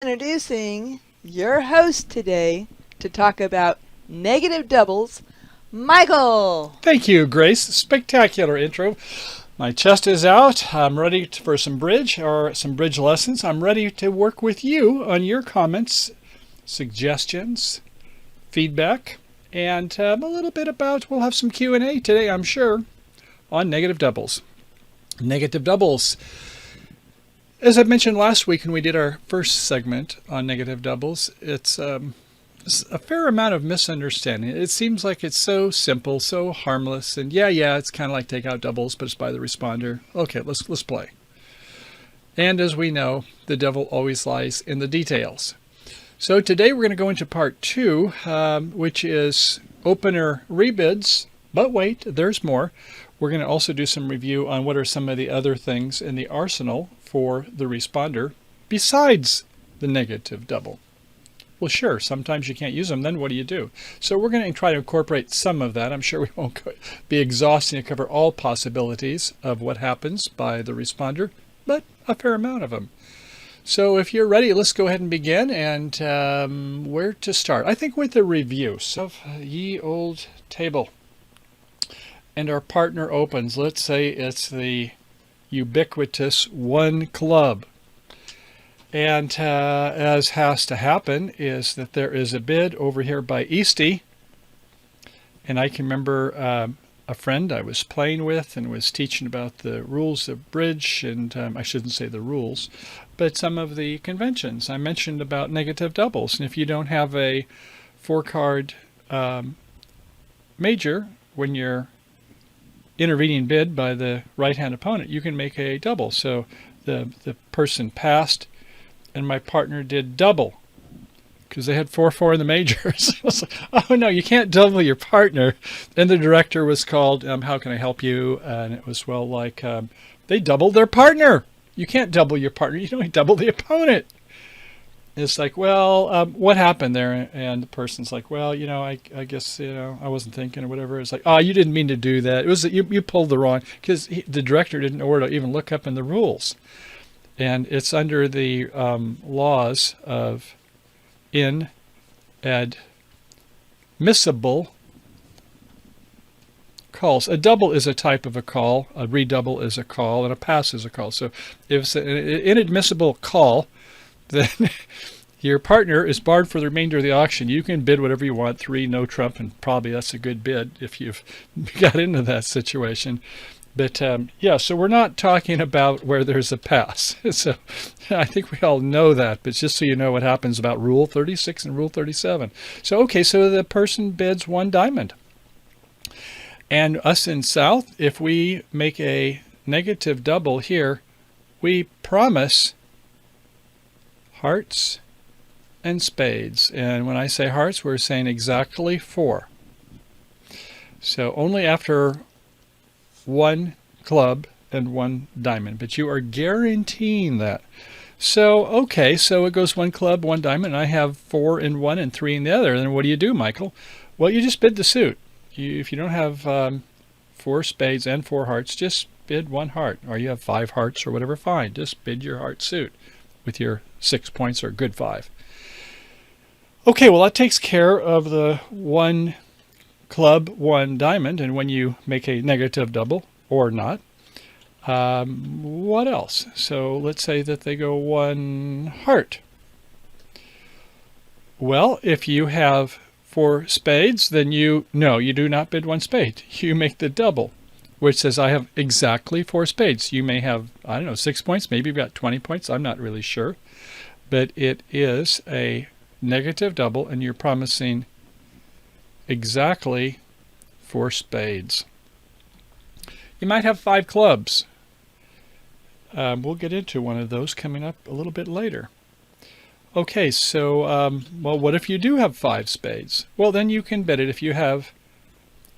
Introducing your host today to talk about negative doubles, Michael. Thank you, Grace. Spectacular intro. My chest is out. I'm ready for some bridge or some bridge lessons. I'm ready to work with you on your comments, suggestions, feedback, and a little bit about, we'll have some Q&A today, I'm sure, on negative doubles. Negative doubles. As I mentioned last week when we did our first segment on negative doubles, it's a fair amount of misunderstanding. It seems like it's so simple, so harmless, and yeah, it's kind of like take out doubles, but it's by the responder. Okay, let's play. And as we know, the devil always lies in the details. So today we're going to go into part 2, which is opener rebids. But wait, there's more. We're going to also do some review on what are some of the other things in the arsenal for the responder besides the negative double. Well, sure, sometimes you can't use them, then what do you do? So we're going to try to incorporate some of that. I'm sure we won't be exhausting to cover all possibilities of what happens by the responder, but a fair amount of them. So if you're ready, let's go ahead and begin. And where to start? I think with the review. So ye old table. And our partner opens. Let's say it's the ubiquitous 1 club. And as has to happen is that there is a bid over here by Easty. And I can remember a friend I was playing with and was teaching about the rules of bridge. And I shouldn't say the rules, but some of the conventions. I mentioned about negative doubles. And if you don't have a 4-card major when you're intervening bid by the right-hand opponent, you can make a double. So the person passed, and my partner did double because they had 4-4 in the majors. I was like, oh no, you can't double your partner. Then the director was called, how can I help you? And it was, well, like, they doubled their partner. You can't double your partner. You don't double the opponent. It's like, well, what happened there? And the person's like, well, I guess, I wasn't thinking or whatever. It's like, oh, you didn't mean to do that. It was you pulled the wrong, because the director didn't know where to even look up in the rules. And it's under the laws of inadmissible calls. A double is a type of a call. A redouble is a call, and a pass is a call. So if it's an inadmissible call, then your partner is barred for the remainder of the auction. You can bid whatever you want, 3, no trump, and probably that's a good bid if you've got into that situation. But so we're not talking about where there's a pass. So I think we all know that, but just so you know what happens about Rule 36 and Rule 37. So, okay, so the person bids 1 diamond. And us in South, if we make a negative double here, we promise hearts and spades. And when I say hearts, we're saying exactly 4. So only after 1 club and 1 diamond, but you are guaranteeing that. So, okay, so it goes 1 club, 1 diamond, and I have 4 in one and 3 in the other. Then what do you do, Michael? Well, you just bid the suit. If you don't have 4 spades and 4 hearts, just bid 1 heart. Or you have 5 hearts or whatever, fine. Just bid your heart suit with your 6 points or good 5. Okay, well, that takes care of the 1 club, 1 diamond, and when you make a negative double or not, what else? So let's say that they go 1 heart. Well, if you have 4 spades, then you do not bid 1 spade. You make the double, which says I have exactly 4 spades. You may have, 6 points. Maybe you've got 20 points. I'm not really sure. But it is a negative double, and you're promising exactly 4 spades. You might have 5 clubs. We'll get into one of those coming up a little bit later. Okay, so, well, what if you do have 5 spades? Well, then you can bid it. If you have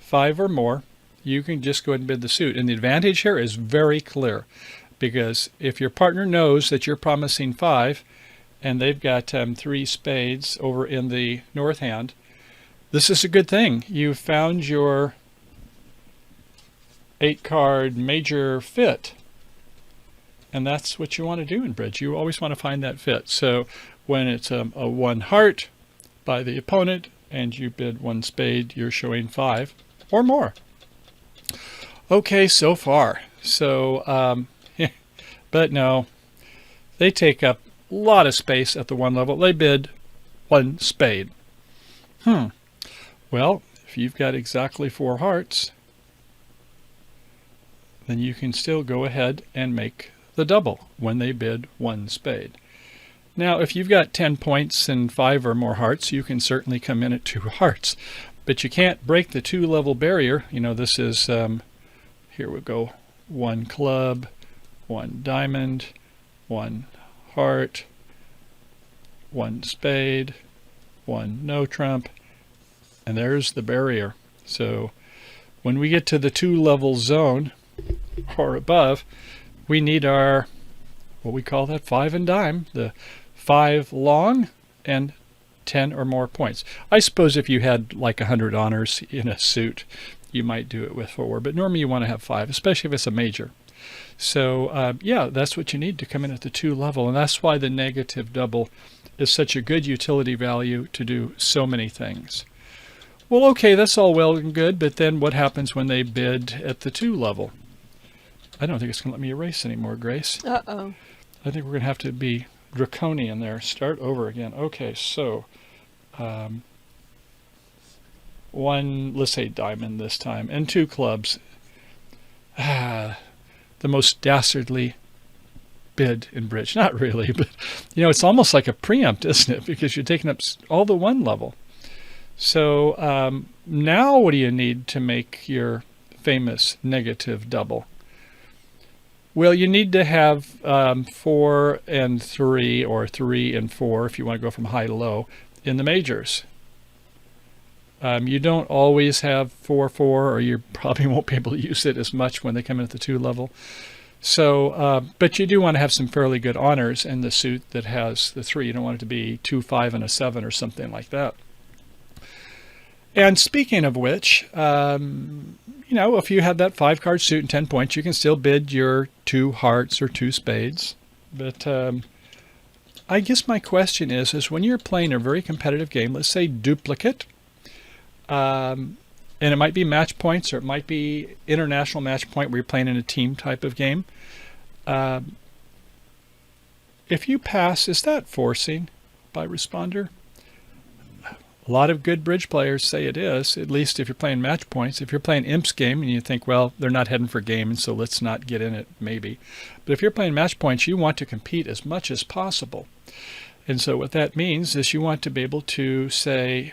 5 or more, you can just go ahead and bid the suit. And the advantage here is very clear, because if your partner knows that you're promising 5 and they've got 3 spades over in the north hand, this is a good thing. You've found your 8-card major fit. And that's what you want to do in bridge. You always want to find that fit. So When it's a 1 heart by the opponent and you bid 1 spade, you're showing 5 or more. Okay, so far. So, but no, they take up a lot of space at the 1 level. They bid 1 spade. Well, if you've got exactly 4 hearts, then you can still go ahead and make the double when they bid 1 spade. Now, if you've got 10 points and 5 or more hearts, you can certainly come in at 2 hearts. But you can't break the 2-level barrier. You know, this is, here we go, 1 club, 1 diamond, 1 heart, 1 spade, 1 no trump, and there's the barrier. So when we get to the 2-level zone or above, we need our, what we call that 5 and dime, the 5 long and 10 or more points. I suppose if you had like 100 honors in a suit, you might do it with 4, but normally you want to have 5, especially if it's a major. So yeah, that's what you need to come in at the 2 level, and that's why the negative double is such a good utility value to do so many things. Well, okay, that's all well and good, but then what happens when they bid at the 2 level? I don't think it's going to let me erase anymore, Grace. Uh-oh. I think we're going to have to be draconian there. Start over again. Okay, so 1, let's say diamond this time, and 2 clubs. The most dastardly bid in bridge. Not really, but you know, it's almost like a preempt, isn't it? Because you're taking up all the 1 level. So now what do you need to make your famous negative double? Well, you need to have 4 and 3, or 3 and 4 if you want to go from high to low in the majors. You don't always have 4-4, or you probably won't be able to use it as much when they come in at the 2 level. So, but you do want to have some fairly good honors in the suit that has the 3. You don't want it to be 2, 5, and a 7 or something like that. And speaking of which, you know, if you had that 5-card suit and 10 points, you can still bid your 2 hearts or 2 spades. But I guess my question is when you're playing a very competitive game, let's say duplicate, and it might be match points, or it might be international match point where you're playing in a team type of game. If you pass, is that forcing by responder? A lot of good bridge players say it is, at least if you're playing match points. If you're playing Imp's game and you think, well, they're not heading for game, and so let's not get in it, maybe. But if you're playing match points, you want to compete as much as possible. And so what that means is you want to be able to say,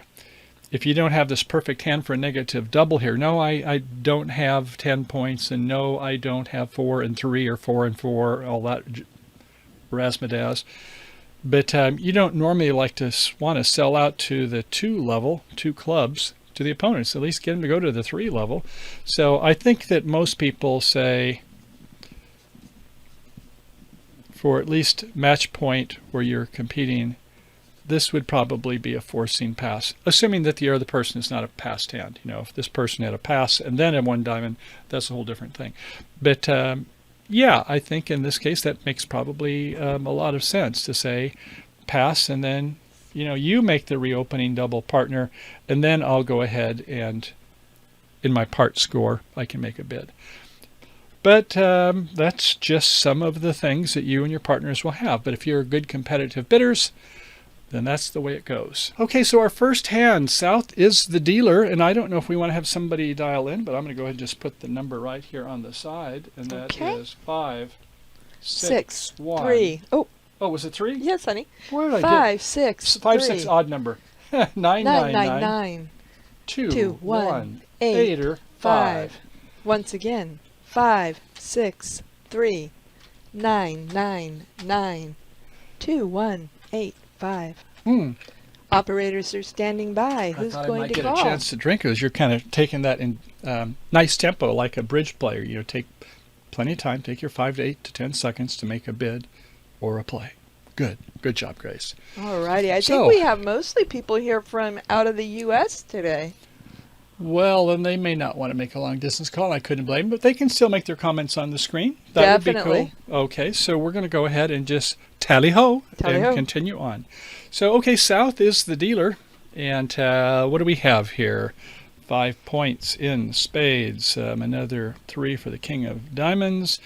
if you don't have this perfect hand for a negative double here, no, I don't have 10 points, and no, I don't have 4 and 3 or 4 and 4, all that razzmatazz. But you don't normally like to want to sell out to the 2 level, 2 clubs, to the opponents. At least get them to go to the 3 level. So I think that most people say, for at least match point where you're competing, this would probably be a forcing pass, assuming that the other person is not a passed hand. You know, if this person had a pass and then a 1 diamond, that's a whole different thing. But yeah, I think in this case that makes probably a lot of sense to say pass, and then, you know, you make the reopening double partner, and then I'll go ahead and in my part score I can make a bid. But that's just some of the things that you and your partners will have. But if you're good competitive bidders, then that's the way it goes. Okay, so our first hand, South, is the dealer, and I don't know if we want to have somebody dial in, but I'm going to go ahead and just put the number right here on the side, and that is 5, 6, 1. 3. Oh, was it 3? yes, honey. Where did I 5, 6, 5, 3. 6, odd number. 9, 9, 9, 2, 1, 8, or 5. Once again, 5, 6, 3, 9, 9, 2, 1, 8, 5. Operators are standing by. Who's going to call? I might get a chance to drink as you're kind of taking that in nice tempo like a bridge player. You know, take plenty of time. Take your 5 to 8 to 10 seconds to make a bid or a play. Good job, Grace. All righty. I think we have mostly people here from out of the U.S. today. Well, then they may not want to make a long distance call. I couldn't blame them, but they can still make their comments on the screen. That would be Definitely. cool. Okay, so we're going to go ahead and just tally-ho and Tally-ho. continue on. So, okay, South is the dealer. And what do we have here? 5 points in spades. Another 3 for the king of diamonds.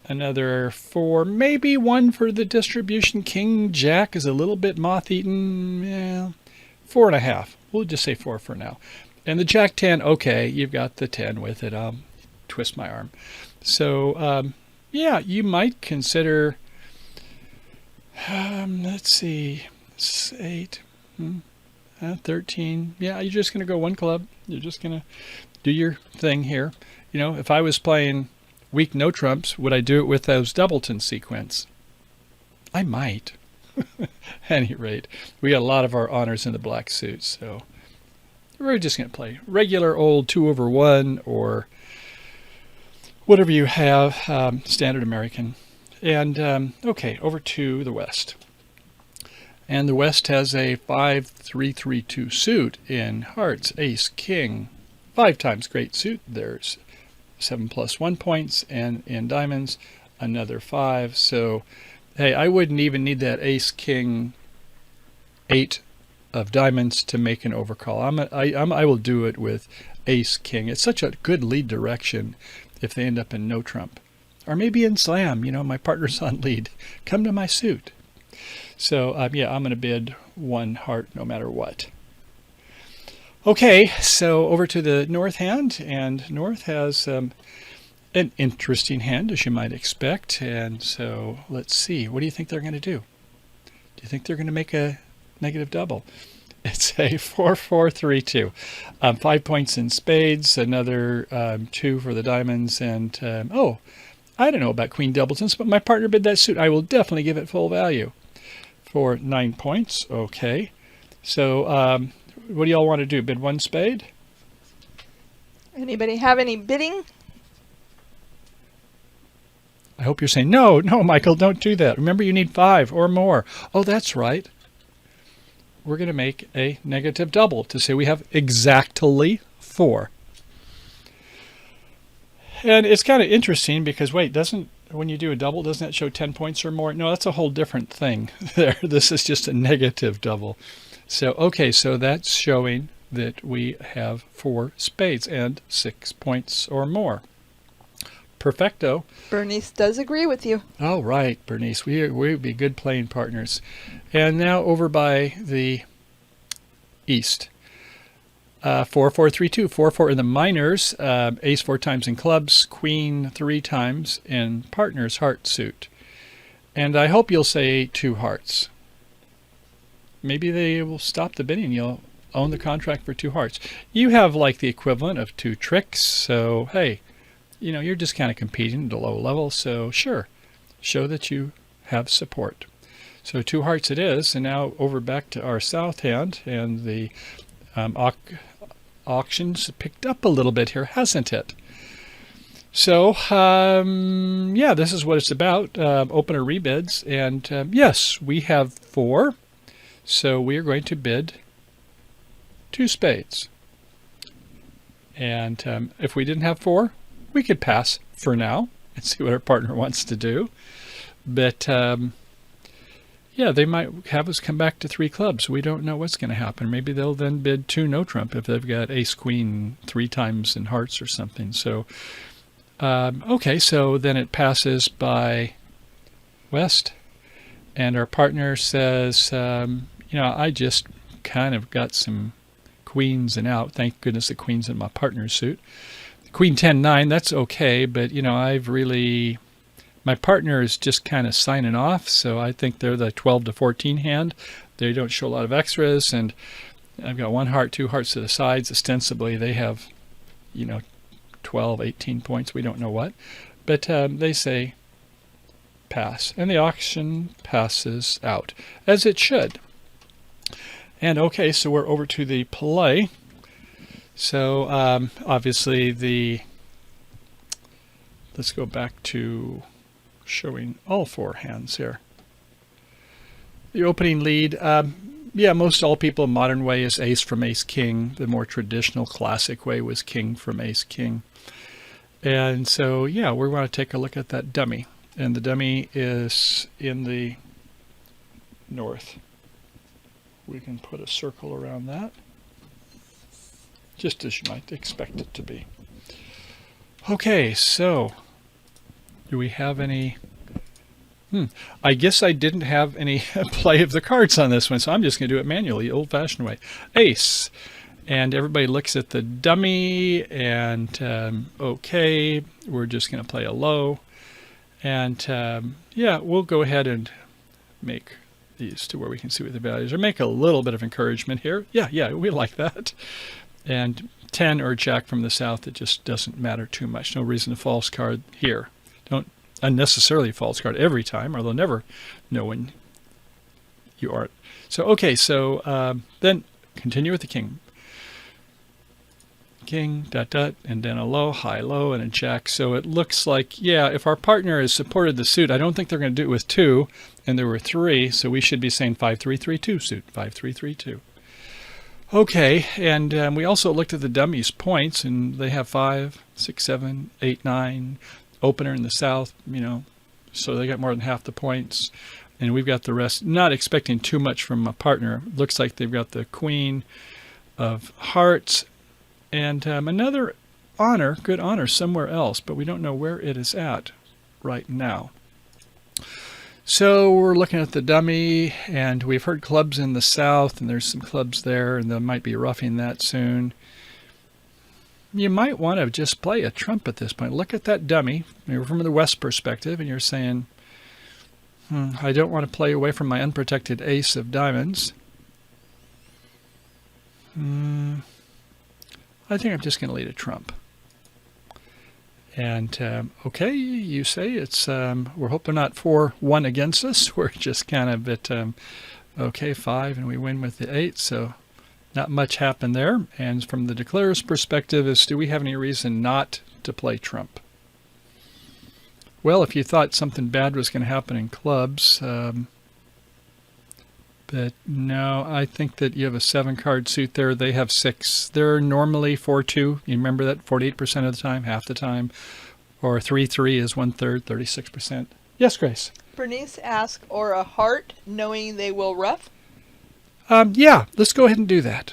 Another 4, maybe 1 for the distribution. King Jack is a little bit moth-eaten. Yeah, 4.5. We'll just say 4 for now. And the Jack 10, okay, you've got the 10 with it. I'll twist my arm. So, yeah, you might consider, let's see, 8, 13. Yeah, you're just going to go one club. You're just going to do your thing here. You know, if I was playing weak no trumps, would I do it with those doubleton sequence? I might. At any rate, we got a lot of our honors in the black suits, so we're just going to play regular old 2/1 or whatever you have, standard American. And, okay, over to the West. And the West has a 5-3-3-2 suit in hearts, ace, king. 5 times great suit. There's 7+1 points, and in diamonds, another 5. So, hey, I wouldn't even need that ace, king, 8 of diamonds to make an overcall. I will do it with ace, king. It's such a good lead direction if they end up in no trump. Or maybe in slam, you know, my partner's on lead. Come to my suit. So, yeah, I'm going to bid 1 heart no matter what. Okay, so over to the North hand, and North has an interesting hand, as you might expect. And so, let's see, what do you think they're going to do? Do you think they're going to make a negative double? It's a 4-4-3-2. 5 points in spades, another 2 for the diamonds, and, oh, I don't know about queen doubletons, but my partner bid that suit. I will definitely give it full value. For 9 points. Okay. So, what do y'all want to do? Bid 1 spade? Anybody have any bidding? I hope you're saying, no, Michael, don't do that. Remember, you need 5 or more. Oh, that's right. We're going to make a negative double to say we have exactly 4. And it's kind of interesting because, wait, when you do a double, doesn't that show 10 points or more? No, that's a whole different thing there. This is just a negative double. So, okay, so that's showing that we have 4 spades and 6 points or more. Perfecto. Bernice does agree with you. All right, Bernice, we would be good playing partners. And now over by the East. 4-4-3-2, 4-4 in the minors, ace 4 times in clubs, queen 3 times in partners heart suit. And I hope you'll say 2 hearts. Maybe they will stop the bidding. You'll own the contract for 2 hearts. You have like the equivalent of 2 tricks. So, hey, you know, you're just kind of competing at a low level. So, sure, show that you have support. So 2 hearts it is. And now over back to our south hand, and the auctions picked up a little bit here, hasn't it? So, yeah, this is what it's about. Opener rebids. And yes, we have 4. So we are going to bid 2 spades. And if we didn't have 4, we could pass for now and see what our partner wants to do. But, yeah, they might have us come back to 3 clubs. We don't know what's going to happen. Maybe they'll then bid 2 no trump if they've got ace queen 3 times in hearts or something. So, okay, so then it passes by West, and our partner says, you know, I just kind of got some queens and out. Thank goodness the queen's in my partner's suit. Queen 10-9, that's okay, but, you know, my partner is just kind of signing off, so I think they're the 12-14 hand. They don't show a lot of extras, and I've got 1 heart, 2 hearts to the sides. Ostensibly, they have, you know, 12, 18 points. We don't know what. But they say pass, and the auction passes out, as it should. And okay, so we're over to the play. So obviously let's go back to showing all 4 hands here. The opening lead, yeah, most all people modern way is ace from ace king. The more traditional classic way was king from ace king. And so, yeah, we want to take a look at that dummy. And the dummy is in the north. We can put a circle around that, just as you might expect it to be. Okay, so do we have any? I guess I didn't have any play of the cards on this one, so I'm just going to do it manually, old-fashioned way. Ace. And everybody looks at the dummy, and okay, we're just going to play a low. And yeah, we'll go ahead and make these to where we can see what the values are. Make a little bit of encouragement here. Yeah, we like that. And 10 or jack from the south, it just doesn't matter too much. No reason to false card here. Don't unnecessarily false card every time, or they'll never know when you are. So, okay, so then continue with the king. King, and then a low, high, low, and a jack. So it looks like, yeah, if our partner has supported the suit, I don't think they're going to do it with 2, and there were 3, so we should be saying 5-3-3-2 suit, 5-3-3-2. Okay, and we also looked at the dummies' points, and they have 5, 6, 7, 8, 9, opener in the south, so they got more than half the points, and we've got the rest. Not expecting too much from a partner. Looks like they've got the queen of hearts, and another honor, good honor somewhere else, but we don't know where it is at right now. So we're looking at the dummy, and we've heard clubs in the south, and there's some clubs there, and they might be roughing that soon. You might want to just play a trump at this point. Look at that dummy. You're from the west perspective, and you're saying, I don't want to play away from my unprotected ace of diamonds. I think I'm just going to lead a trump. And, okay, you say it's, we're hoping not 4-1 against us. We're just kind of at, okay, 5, and we win with the 8, so not much happened there. And from the declarer's perspective is, do we have any reason not to play trump? Well, if you thought something bad was going to happen in clubs, but no, I think that you have a 7-card suit there. They have 6. They're normally 4-2. You remember that 48% of the time, half the time. Or 3-3 is 1/3, 36%. Yes, Grace? Bernice asked, or a heart, knowing they will rough? Yeah, let's go ahead and do that.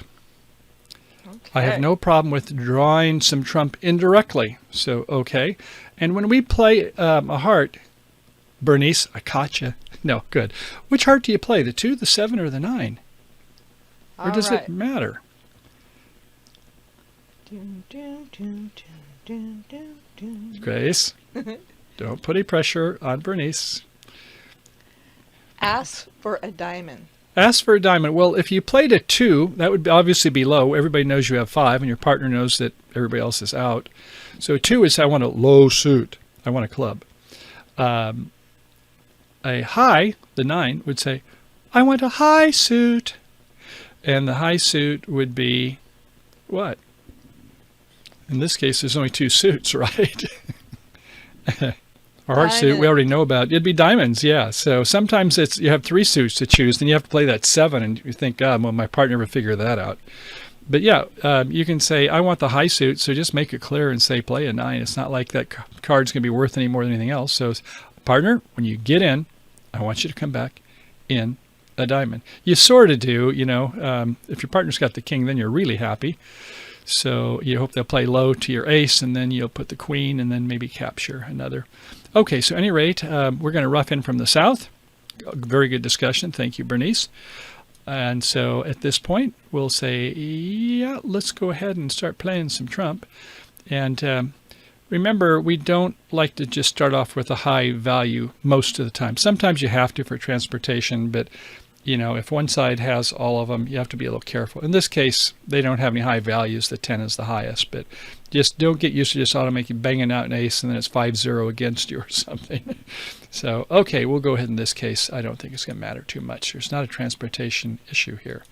Okay. I have no problem with drawing some trump indirectly. So, okay. And when we play a heart, Bernice, I caught you. No, good. Which heart do you play, the 2, the 7, or the 9? Or does it matter? Grace, don't put any pressure on Bernice. Ask for a diamond. Ask for a diamond. Well, if you played a 2, that would obviously be low. Everybody knows you have 5, and your partner knows that everybody else is out. So 2 is, I want a low suit. I want a club. A high, the 9, would say, I want a high suit. And the high suit would be what? In this case, there's only 2 suits, right? Our heart suit, we already know about. It'd be diamonds, yeah. So sometimes it's you have 3 suits to choose, then you have to play that 7, and you think, well, my partner would figure that out. But yeah, you can say, I want the high suit, so just make it clear and say play a 9. It's not like that card's going to be worth any more than anything else. So, partner, when you get in, I want you to come back in a diamond. You sort of do, if your partner's got the king, then you're really happy. So you hope they'll play low to your ace, and then you'll put the queen, and then maybe capture another. Okay, so at any rate, we're going to rough in from the south. Very good discussion. Thank you, Bernice. And so at this point, we'll say, yeah, let's go ahead and start playing some trump. And remember, we don't like to just start off with a high value most of the time. Sometimes you have to for transportation, but if one side has all of them, you have to be a little careful. In this case, they don't have any high values. The 10 is the highest, but just don't get used to just automatically banging out an ace and then it's 5-0 against you or something. So, okay, we'll go ahead in this case. I don't think it's going to matter too much. There's not a transportation issue here.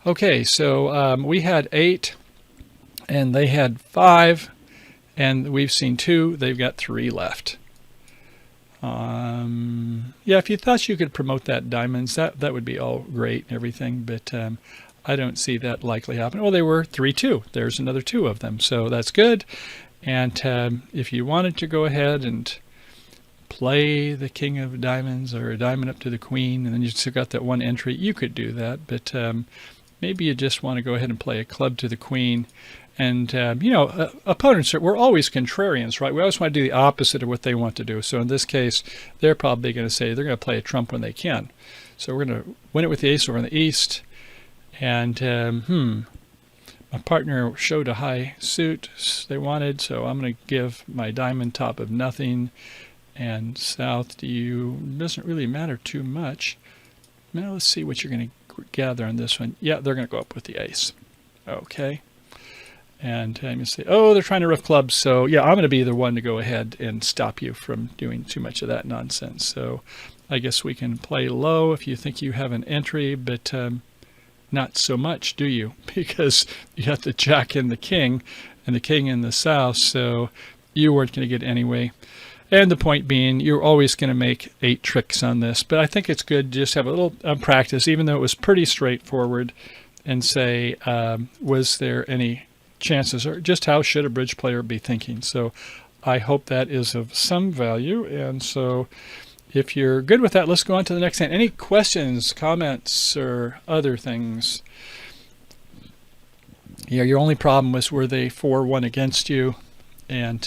Okay, so we had 8 and they had 5, and we've seen 2. They've got 3 left. Yeah, if you thought you could promote that diamonds, that would be all great and everything, but I don't see that likely happening. Well, they were 3-2. There's another 2 of them, so that's good. And if you wanted to go ahead and play the king of diamonds or a diamond up to the queen, and then you still got that one entry, you could do that. But maybe you just want to go ahead and play a club to the queen. And, opponents, we're always contrarians, right? We always want to do the opposite of what they want to do. So in this case, they're probably going to say they're going to play a trump when they can. So we're going to win it with the ace over in the east. And, my partner showed a high suit they wanted, so I'm going to give my diamond top of nothing. And south to you doesn't really matter too much. Now let's see what you're going to gather on this one. Yeah, they're going to go up with the ace. Okay. And I'm going to say, oh, they're trying to rough clubs. So, yeah, I'm going to be the one to go ahead and stop you from doing too much of that nonsense. So I guess we can play low if you think you have an entry, but not so much, do you? Because you have the jack and the king in the south, so you weren't going to get anyway. And the point being, you're always going to make 8 tricks on this. But I think it's good to just have a little practice, even though it was pretty straightforward, and say, was there any chances, or just how should a bridge player be thinking? So I hope that is of some value. And so if you're good with that, let's go on to the next hand. Any questions, comments, or other things? Yeah, your only problem was, were they 4-1 against you? And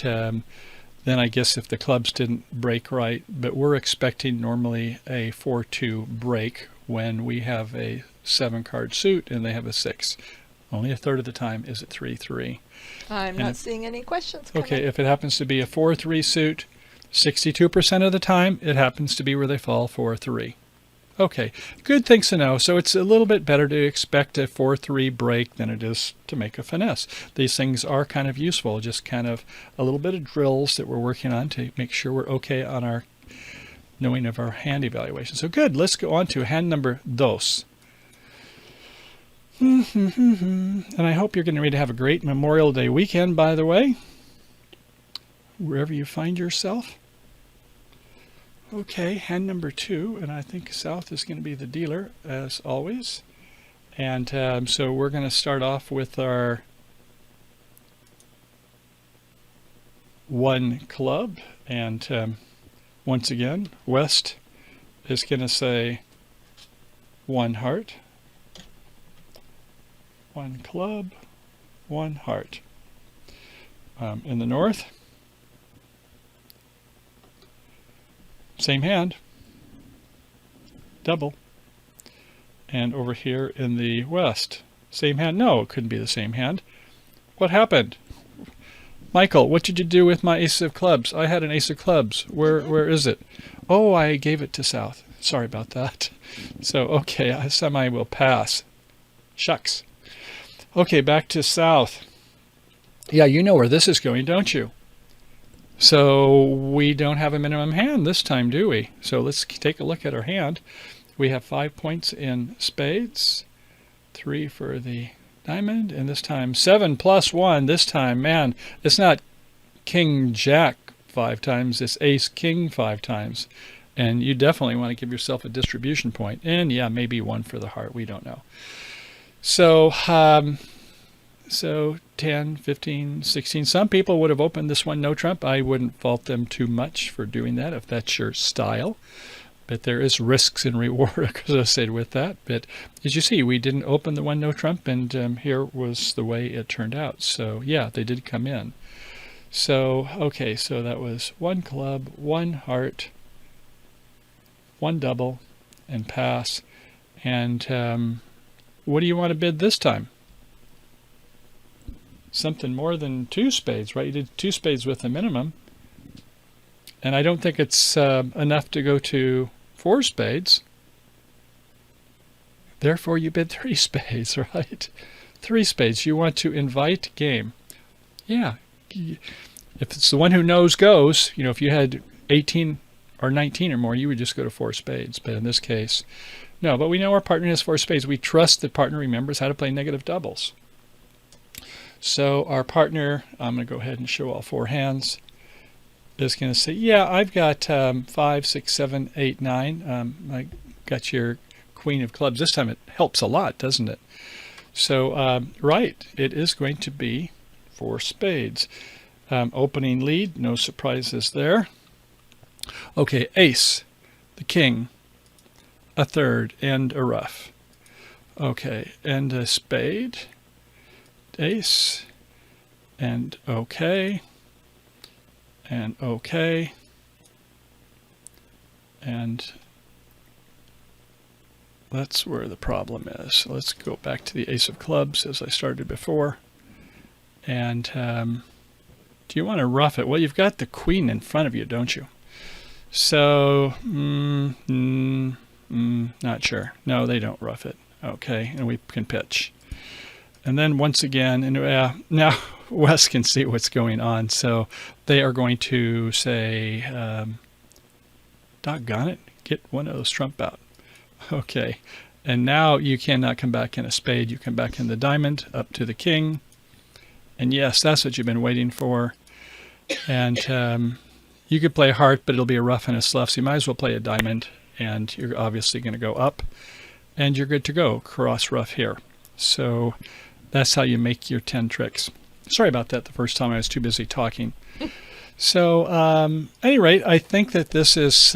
then I guess if the clubs didn't break right, but we're expecting normally a 4-2 break when we have a 7-card suit and they have a 6. Only a third of the time is it 3-3. I'm not seeing any questions coming. Okay, if it happens to be a 4-3 suit, 62% of the time it happens to be where they fall 4-3. Okay, good things to know. So it's a little bit better to expect a 4-3 break than it is to make a finesse. These things are kind of useful, just kind of a little bit of drills that we're working on to make sure we're okay on our knowing of our hand evaluation. So good, let's go on to hand number 2. And I hope you're getting ready to have a great Memorial Day weekend, by the way, wherever you find yourself. Okay, hand number 2, and I think south is going to be the dealer, as always. And so we're going to start off with our 1 club. And once again, west is going to say 1 heart. 1 club, 1 heart. In the north, same hand, double. And over here in the west, same hand. No, it couldn't be the same hand. What happened? Michael, what did you do with my ace of clubs? I had an ace of clubs. Where is it? Oh, I gave it to south. Sorry about that. So, okay, semi will pass. Shucks. Okay, back to south. Yeah, you know where this is going, don't you? So we don't have a minimum hand this time, do we? So let's take a look at our hand. We have 5 points in spades, 3 for the diamond, and this time 7 plus 1. This time, man, it's not king jack 5 times, it's ace king 5 times. And you definitely want to give yourself a distribution point. And yeah, maybe 1 for the heart, we don't know. So, so 10, 15, 16. Some people would have opened this one no trump. I wouldn't fault them too much for doing that if that's your style. But there is risks and reward associated with that. But as you see, we didn't open the one no trump, and here was the way it turned out. So yeah, they did come in. So, okay, so that was 1 club, 1 heart, 1 double, and pass. And what do you want to bid this time? Something more than 2 spades, right? You did 2 spades with a minimum. And I don't think it's enough to go to 4 spades. Therefore, you bid 3 spades, right? 3 spades. You want to invite game. Yeah. If it's the one who knows goes, you know, if you had 18 or 19 or more, you would just go to 4 spades. But in this case, no. But we know our partner has 4 spades. We trust the partner remembers how to play negative doubles. So our partner, I'm going to go ahead and show all 4 hands, is going to say, yeah, I've got 5, 6, 7, 8, 9. I got your queen of clubs. This time it helps a lot, doesn't it? So, right, it is going to be 4 spades. Opening lead, no surprises there. Okay, ace, the king, a third, and a rough. Okay, and a spade, ace, and okay, and okay, and that's where the problem is. So let's go back to the ace of clubs as I started before. And do you want to rough it? Well, you've got the queen in front of you, don't you? So, not sure. No, they don't rough it. Okay, and we can pitch. And then once again, and now Wes can see what's going on. So they are going to say, doggone it, get one of those trump out. Okay, and now you cannot come back in a spade. You come back in the diamond up to the king. And yes, that's what you've been waiting for. And you could play heart, but it'll be a rough and a slough. So you might as well play a diamond. And you're obviously going to go up. And you're good to go. Cross rough here. So that's how you make your 10 tricks. Sorry about that the first time. I was too busy talking. So at any rate, I think that this is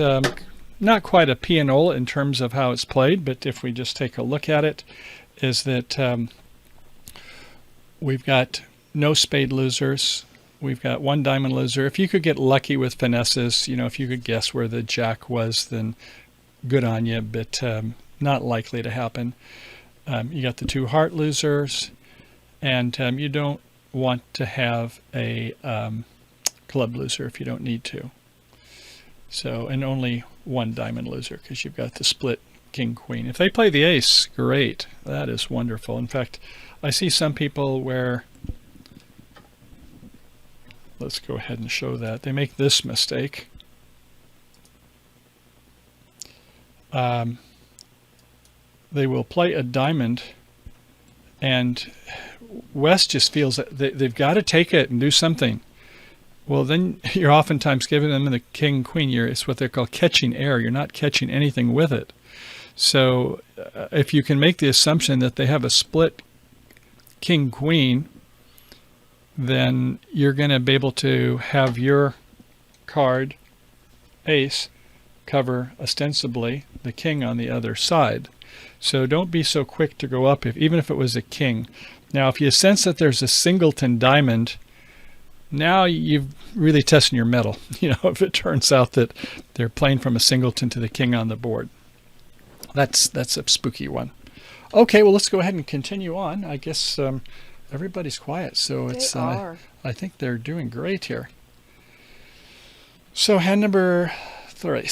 not quite a pianola in terms of how it's played. But if we just take a look at it, is that we've got no spade losers. We've got 1 diamond loser. If you could get lucky with finesses, if you could guess where the jack was, then good on you, but not likely to happen. You got the 2 heart losers, and you don't want to have a club loser if you don't need to. So, and only 1 diamond loser because you've got the split king queen. If they play the ace, great. That is wonderful. In fact, I see some people where, let's go ahead and show that. They make this mistake. They will play a diamond, and Wes just feels that they've got to take it and do something. Well, then you're oftentimes giving them the king queen. It's what they call catching air. You're not catching anything with it. So if you can make the assumption that they have a split king queen, then you're going to be able to have your card, ace, cover ostensibly the king on the other side. So don't be so quick to go up, even if it was a king. Now, if you sense that there's a singleton diamond, now you've really tested your mettle. If it turns out that they're playing from a singleton to the king on the board. That's a spooky one. Okay, well, let's go ahead and continue on. I guess everybody's quiet, so it's. I think they're doing great here. So hand number 3.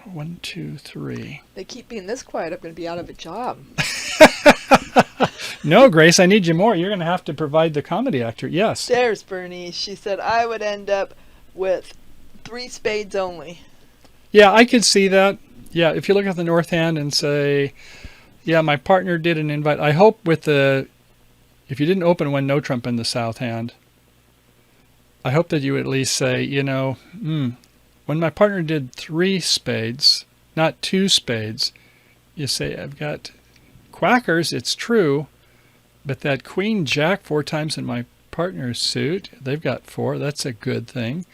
1, 2, 3. They keep being this quiet. I'm going to be out of a job. No, Grace, I need you more. You're going to have to provide the comedy actor. Yes. There's Bernice. She said I would end up with 3 spades only. Yeah, I could see that. Yeah, if you look at the north hand and say, yeah, my partner did an invite. I hope if you didn't open one no trump in the south hand, I hope that you at least say, when my partner did 3 spades, not 2 spades, you say, I've got quackers, it's true, but that queen jack 4 times in my partner's suit, they've got 4, that's a good thing.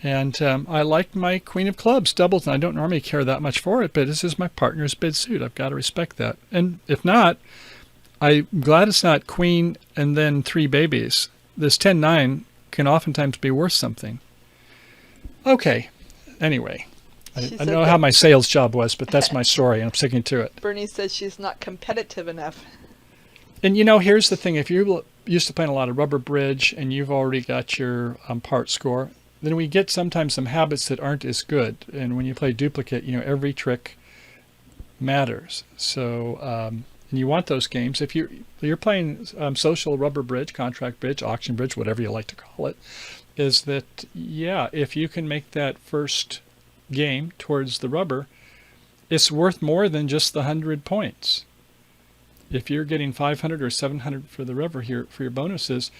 And I like my queen of clubs doubles, and I don't normally care that much for it, but this is my partner's bid suit. I've got to respect that. And if not, I'm glad it's not queen and then 3 babies. This 10-9 can oftentimes be worth something. Okay. Anyway, I know how my sales job was, but that's my story, and I'm sticking to it. Bernie says she's not competitive enough. And here's the thing. If you're used to playing a lot of rubber bridge and you've already got your part score, then we get sometimes some habits that aren't as good. And when you play duplicate, every trick matters. So and you want those games. If you're playing social rubber bridge, contract bridge, auction bridge, whatever you like to call it, is that, if you can make that first game towards the rubber, it's worth more than just the 100 points. If you're getting 500 or 700 for the rubber here for your bonuses,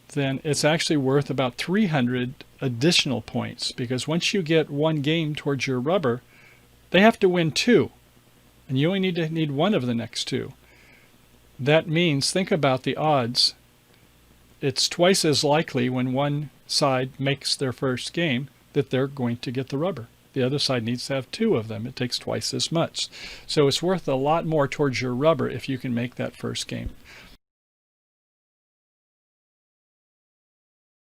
then it's actually worth about 300 additional points, because once you get one game towards your rubber, they have to win 2, and you only need one of the next 2. That means, think about the odds. It's twice as likely when one side makes their first game that they're going to get the rubber. The other side needs to have 2 of them. It takes twice as much. So it's worth a lot more towards your rubber if you can make that first game.